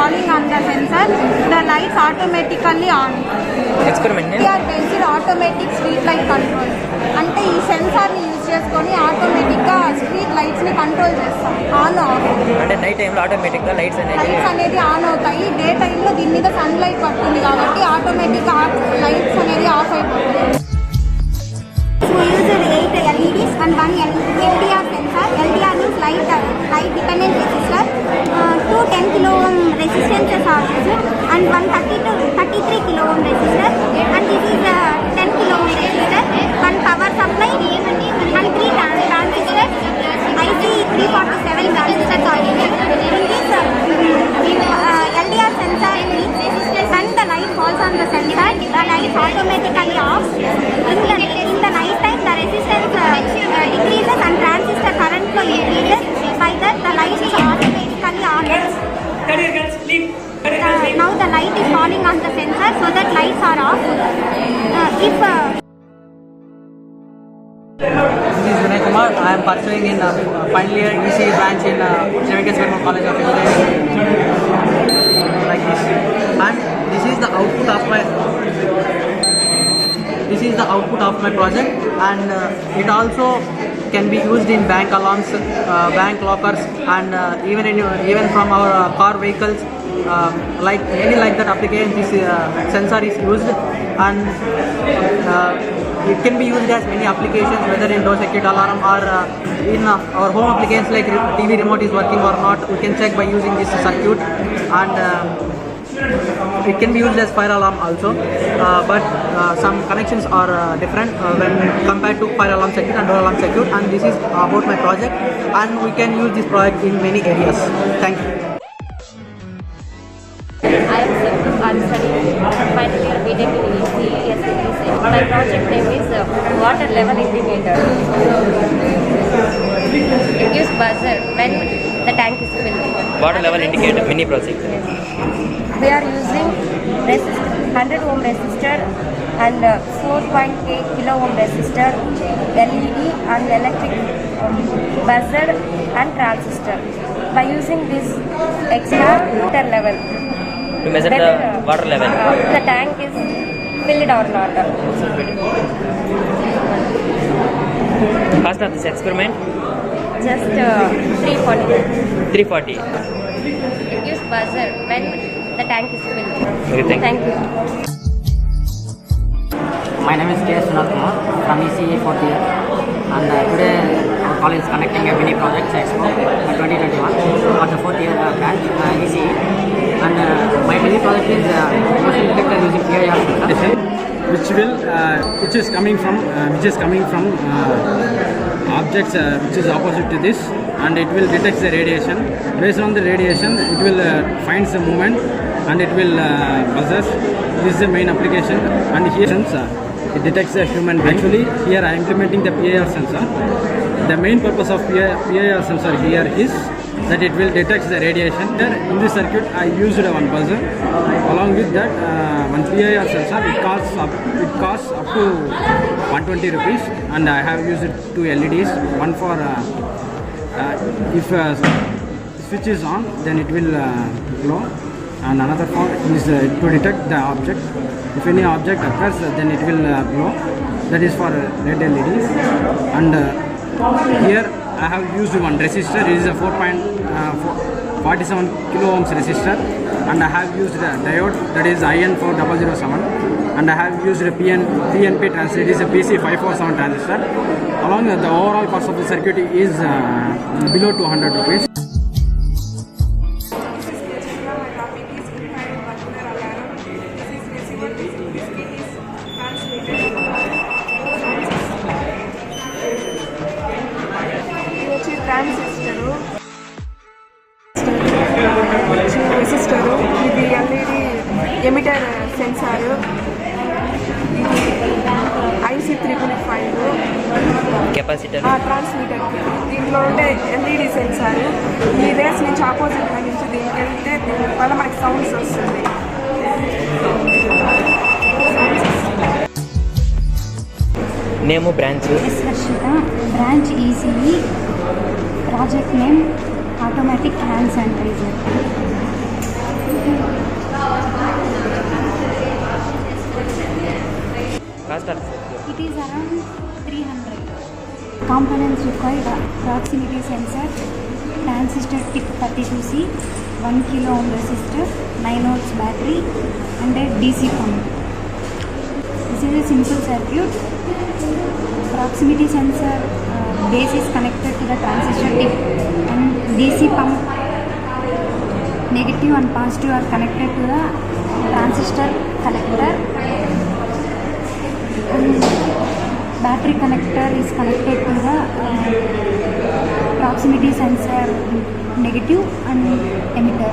falling on the sensor, the lights automatically on. Experiment name? We are based automatic street light control. అంటే ఈ సెన్సార్ని use చేసుకొని ఆటోమేటిక్గా street లైట్స్ని control చేస్తాం, on off. అంటే night టైంలో ఆటోమేటిక్గా లైట్స్ అనేది ఆన్ అవుతాయి. డే టైంలో దీని మీద సన్ లైట్ పడుతుంది కాబట్టి ఆటోమేటిక్గా లైట్స్ అనేది ఆఫ్ అయిపోతాయి. We used 8 LEDs and 1 LDR sensor. LDR means light dependent resistor. 2 10 kilo ohm resistances are used and 1 33 kilo ohm resistor. And this is 10 kilo ohm resistor. One power supply and 3 transistors. IC 347 transistors are used. In this LDR sensor when the light falls on the sensor, the light automatically off. In the night time, the resistance decreases and transistor current flow increases. By that, the light is automatically on. Now the light is falling on the sensor, so that lights are off. This is Vinay Kumar. I am pursuing in final year EC branch in Srivenkateswara College of Engineering. Like this, and this is the output of my project, and it also can be used in bank alarms, bank lockers, and even from our car vehicles. Like any like that application, this sensor is used, and it can be used as many applications, whether in door circuit alarm or in our home applications like TV remote is working or not. We can check by using this circuit, and it can be used as fire alarm also, but some connections are different when compared to fire alarm circuit and door alarm circuit. And this is about my project, and we can use this project in many areas. Thank you. I am Simpu. I am studying final year BTech in ECE. My project name is water level indicator. It gives buzzer when the tank is filled. Water level indicator, mini project. We are using 100 ohm resistor and 4.8 kilo ohm resistor, LED and electric buzzer and transistor. By using this extra water level, To measure the water level. The tank is filled or not. Cost of this experiment? Just 340. 340. It gives buzzer when the tank is filled. Okay, thank you. My name is K. Sunat Kumar from ECE 4th year, and today our college is conducting a mini project Expo 2021 for the 4th year branch ECE, and my mini project is motion detector using PIR sensor, which is coming from objects which is opposite to this, and it will detect the radiation. Based on the radiation, it will find the movement and it will buzzes. This is the main application, and here it detects a human being. Actually, here I am implementing the PIR sensor. The main purpose of PIR sensor here is that it will detect the radiation. Here in this circuit, I used one buzzer. Along with that, one PIR sensor. It costs up to 120 rupees, and I have used 2 LEDs. One for if switch is on, then it will glow, and another for is to detect the object. If any object occurs, then it will glow. That is for red LEDs. And here I have used one resistor. It is a 4.47 kilo ohms resistor, and I have used a diode, that is IN4007, and I have used a PNP transistor. It is a PC547 transistor. Along the overall cost of the circuit is below 200 rupees. Resistor, ఇది LED emitter sensor, ఇది IC 355 capacitor, transmitter. దీంట్లో ఉండే LED sensor ఈ rays నుంచి opposite నుంచి దీనికి వెళ్తే దీనివల్ల మనకి సౌండ్స్ వస్తుంది. Name branch branch ECE. Project name automatic hand sanitiser. cost of It is around 300. Components required: proximity sensor, transistor tip 32C, 1 kilo ohm resistor, 9 volts battery, and a DC pump. This is a simple circuit. Proximity sensor base is connected to the transistor tip, and DC pump negative and positive are connected to the transistor collector, and battery connector is connected to the proximity sensor negative and emitter.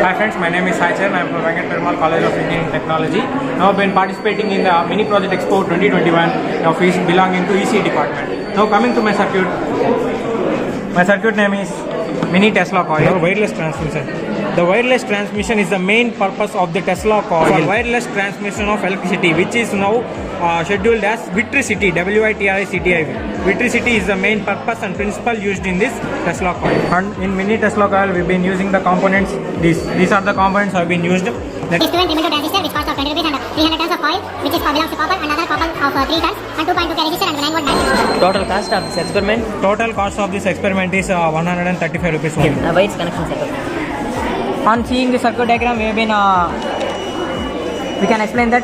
Hi friends, my name is Saichar. I am from Venkat Perumal College of Engineering and Technology. Now I have been participating in the Mini Project Expo 2021 of belonging to EC department. Now coming to my circuit. My circuit name is Mini Tesla coil, wireless transmission. The wireless transmission is the main purpose of the Tesla coil for wireless transmission of electricity, which is now scheduled as Vitricity, WITRICTI. Vitricity is the main purpose and principle used in this Tesla coil. And in Mini Tesla coil, we've been using the components. These are the components have been used. This 2 and 3 transistor which cost of 20 rupees and 300 tons of coil which is belongs to copper, another copper of 3 tons and 2.2 K resistor and 9 volt battery. total cost of this experiment. Total cost of this experiment is 135 rupees only. Why it's connection setup? On seeing the circuit diagram, we have been we can explain that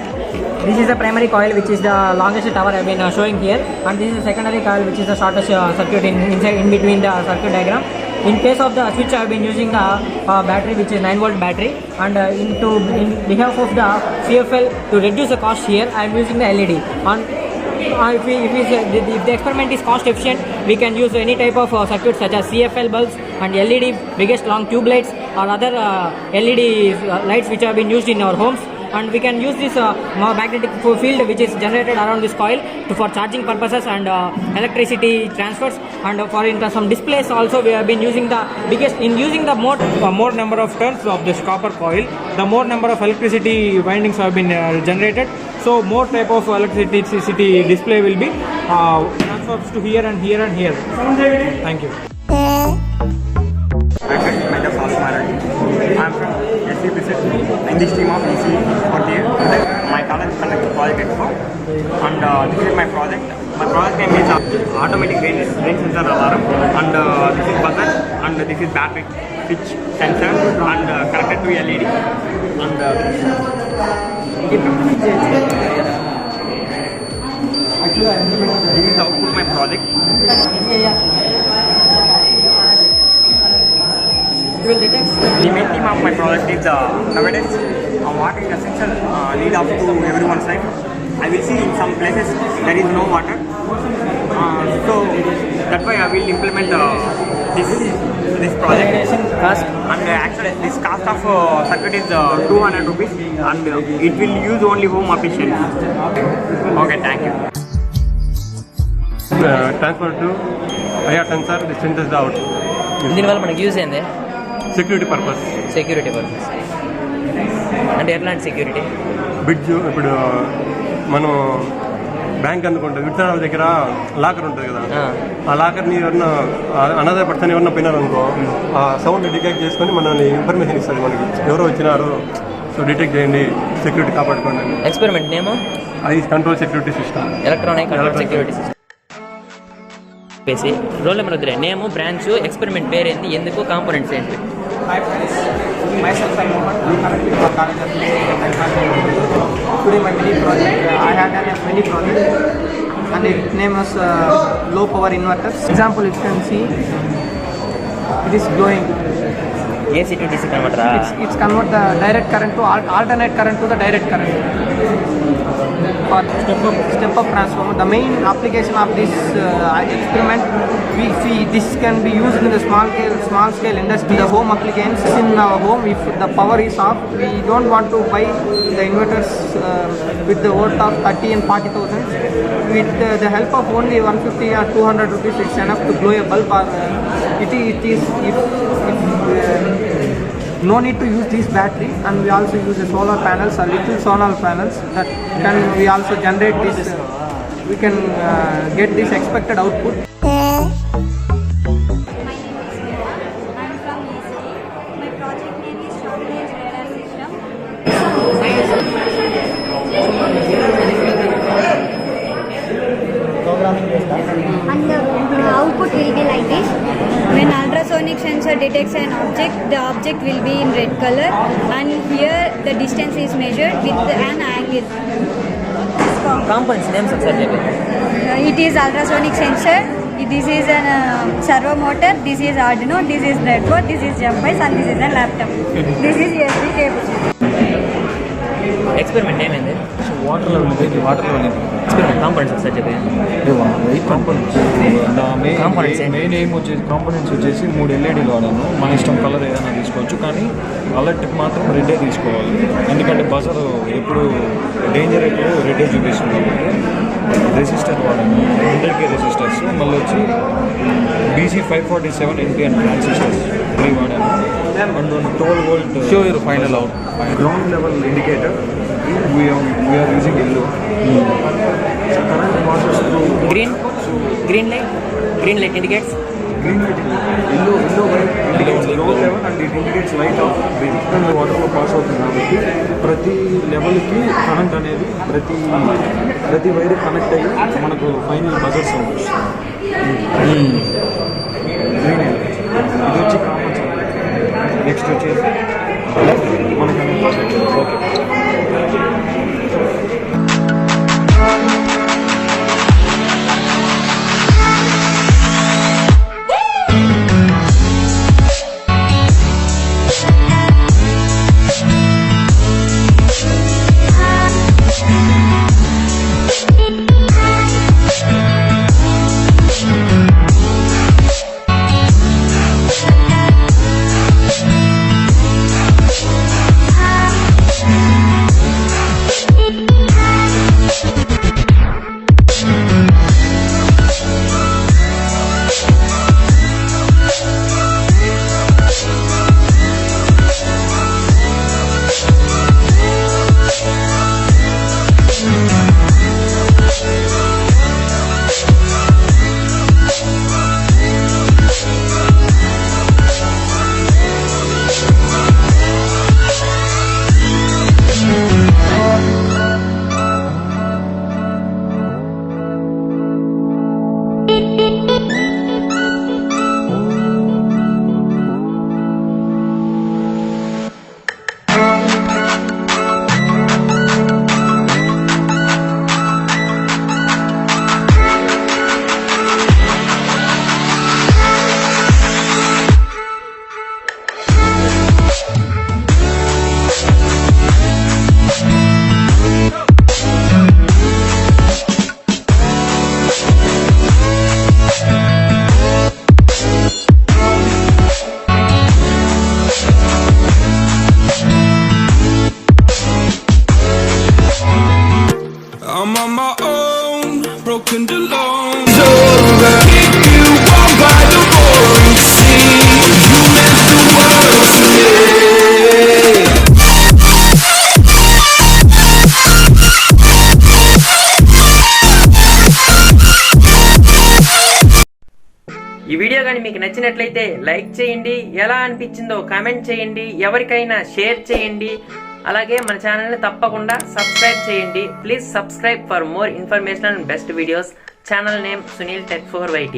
this is the primary coil, which is the longest tower I have been showing here, and this is the secondary coil, which is the shortest circuit in between the circuit diagram. In case of the switch, I have been using the battery, which is 9 volt battery, and in behalf of the CFL to reduce the cost here, I am using the LED. If the experiment is cost efficient, we can use any type of circuits such as CFL bulbs and LED biggest long tube lights or other LED lights which have been used in our homes, and we can use this magnetic field which is generated around this coil for charging purposes and electricity transfers, and for some displays also we have been using the biggest in using the more number of turns of this copper coil, the more number of electricity windings have been generated. So more type of electricity display will be transfers to here and here and here. Thank you. I'm from SCPC in this team of EC 48. My college conducted project expo, and this is my project. My project name is automatic rain sensor alarm, and this is buzzer, and this is battery switch sensor, and connected to LED. And this is the output of my project. The main theme of my project is nowadays water is essential need up to everyone's life. I will see in some places there is no water, so that's why I will implement this project. Cost? And actually this cost of circuit is 200 rupees, and it will use only home efficient. Okay, thank you. Transfer to IR sensor, this sensor out. దీనివల్ల మనకి use ఏంది? Security purpose. Security purpose అంటే ఎట్లాంటి security? Bridge ఇప్పుడు మనం bank అనుకుంటాం, విత్తనాల దగ్గర లాకర్ ఉంటుంది కదా, ఆ లాకర్ని ఎవరన్నా అనదర్ పర్సన్ ఎవరన్నా పోయినారనుకో, ఆ సౌండ్ డిటెక్ట్ చేసుకొని మనల్ని ఇన్ఫర్మేషన్ ఇస్తుంది మనకి, ఎవరో వచ్చినారు, సో డిటెక్ట్ చేయండి, సెక్యూరిటీ కాపాడుకోండి. ఎక్స్పెరిమెంట్ నేమ్ అది control security system, electronic control security system. Roll number వద్దులే, నేము, బ్రాంచ్, ఎక్స్పెరిమెంట్ పేరు ఏంటి, ఎందుకు, కాంపోనెంట్స్ ఏంటి? Hi friends, myself I'm Mohan. I'm currently from College of Engineering and Technology. Today my mini project, I have done a mini project, and its name was low power inverters. Example, you can see it is glowing. AC to DC converter. It's convert the direct current to alternate current to the direct current. For step up transformer, the main application of this experiment, we see this can be used in the small scale industry, the home applications. In our home, if the power is off, we don't want to buy the inverters with the worth of 30 and 40,000. With the help of only 150 or 200 rupees, it's enough to blow a bulb. Or it is no need to use this battery, and we also use the solar panels or little solar panels that can we also generate this. We can get this expected output. My name is Neha. I'm from ECE. My project programming based. And the output will be like this. When ultrasonic sensor detects an object, the object will be in red color, and here the distance is measured with an angle. Components names ఒకసారి చెప్పండి. It is ultrasonic sensor. This is a servo motor. This is Arduino. This is breadboard. This is jump-wise, and this is a laptop. This is USB cable. Experiment ఏమైంది? Water level experiment components ఒకసారి చెప్పండి. Components main ఏం వచ్చేసి components వచ్చేసి 3 ఎల్ఈడీలు వాడాను. మన ఇష్టం colour ఏదైనా తీసుకోవచ్చు, కానీ అలర్ట్కి మాత్రం రెడ్డే తీసుకోవాలి. ఎందుకంటే బజర్ ఎప్పుడు డేంజర్ ఎప్పుడు రెడ్డే చూపిస్తుంది కాబట్టి రెసిస్టర్ వాడాను. 100K రెసిస్టర్స్, మళ్ళీ వచ్చి BC547 NPN ట్రాన్సిస్టర్స్ 3 వాడాను. And 12 volt Show your final out. ground level indicator. We are using yellow. So current passes through green light indicates green light. Yellow light indicates ground level and it indicates light of green. వాటర్లో pass అవుతుంది కాబట్టి ప్రతి లెవెల్కి current అనేది ప్రతి wire connect అయ్యి మనకు final buzzer sound వస్తుంది. గ్రీన్ ఇది వచ్చి కామన్ సౌండ్. నెక్స్ట్ వచ్చేసి మనకు okay. I'm on my own, broken alone. Over. Keep you warm by the roaring sea. You meant the world to me. ఈ వీడియో కానీ మీకు నచ్చినట్లయితే లైక్ చేయండి, ఎలా అనిపించిందో కామెంట్ చేయండి, ఎవరికైనా షేర్ చేయండి. అలాగే మన ఛానల్ని తప్పకుండా సబ్స్క్రైబ్ చేయండి. Please subscribe for more information and best videos. Channel name Sunil Tech4YT.